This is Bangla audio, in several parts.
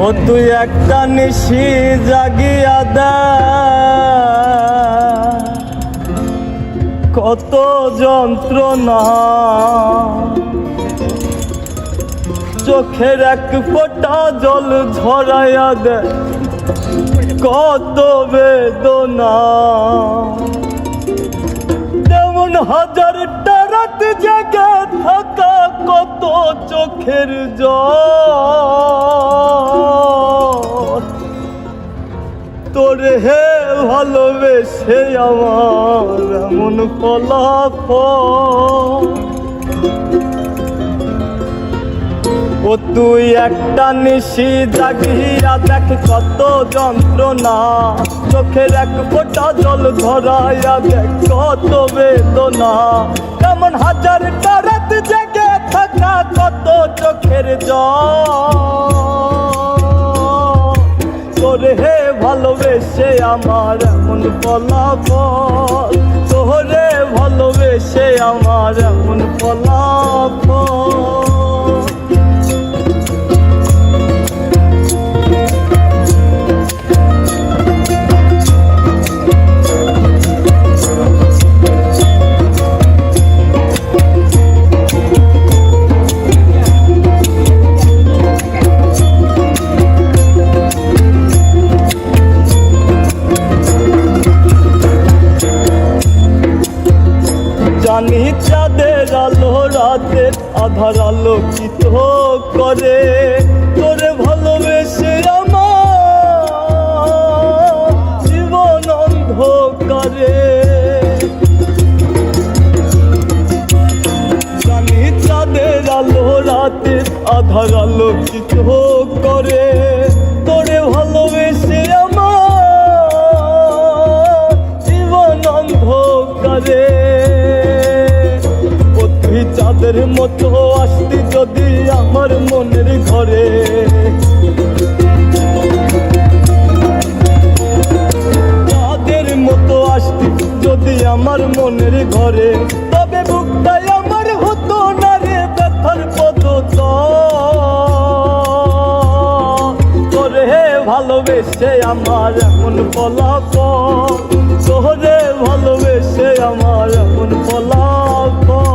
ও তুই একটা নিশি জাগিয়া দে, কত যন্ত্রণা চোখের এক ফোঁটা জল ঝরাইয়া দে, কত বেদনা। যেমন হাজারটা রাত জেগে থাকা, কত চোখের জল তোরে হে ভালোবেসে আমার এমন ফলাফল। ও তুই একটা নিশি জাগিয়া দেখ, কত যন্ত্রণা চোখের এক ফোঁটা জল ধরাইয়া দেখ, কত বেদনা। কেমন হাজারটা রাত জেগে থাকা, কত চোখের জল তোরে হে ভালোবেসে আমার এমন ফলাফল, তোরে ভালোবেসে আমার এমন ফলাফল। জানি চাঁদের আলো রাতের আধার আলোকিত করে, তোরে ভালোবেসে আমার জীবন অন্ধকারে। জানি চাঁদের আলো রাতের আধার আলোকিত করে, তোরে ভালোবেসে আমার জীবন অন্ধকারে। চাঁদের মতো আসতি যদি আমার মনের ঘরে, চাঁদের মতো আসতি যদি আমার মনের ঘরে, তবে বুকটাই আমার হতো না রে ব্যথার পদতল। তোরে ভালোবেসে আমার এমন ফলাফল, তোরে ভালোবেসে আমার এমন ফলাফল।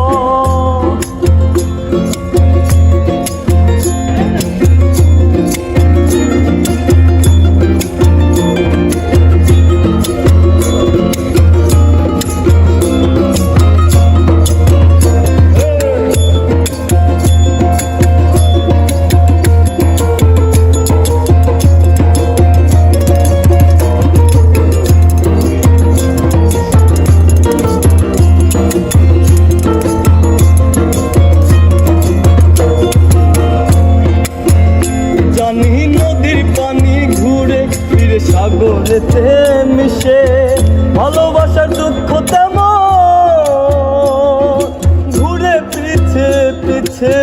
সাগরেতে মিশে ভালোবাসার দুঃখ তেমন ঘুরে পিছে পিছে।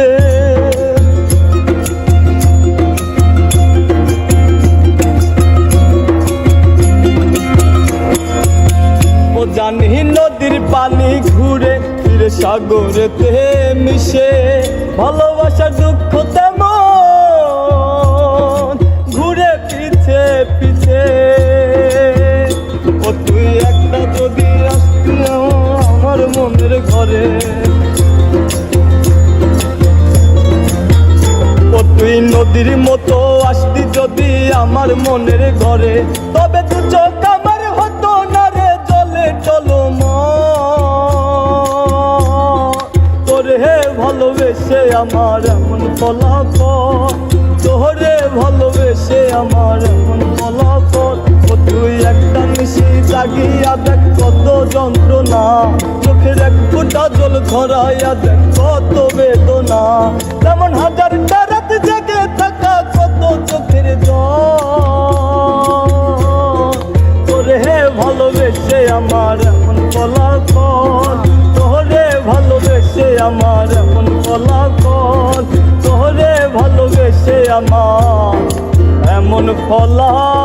ও জানি নদীর পানি ঘুরে ফিরে সাগরেতে মিশে ভালোবাসার দুঃখ তেমন ঘুরে পিছে পিছে। ও তুই একটা যদি আসতি আমার মনের ঘরে, ও তুই নদীর মতো আসতি যদি আমার মনের ঘরে, তবে দু চোখ আমার হতো না রে জলে টলমল। তোরে ভালোবেসে আমার এমন ফলাফল, তোরে ভালোবেসে আমার এমন ফলাফল। ও তুই একটা নিশি জাগিয়া দেখ, কত যন্ত্রণা চোখের এক ফোঁটা জল ধরাইয়া দেখ, কত বেদনা। তেমন হাজারটা রাত জেগে থাকা, কত চোখের জল। তোরে ভালোবেসে আমার এমন ফলাফল, তোরে ভালোবেসে আমার এমন ফলাফল, তোরে ভালোবেসে আমার এমন ফলাফল।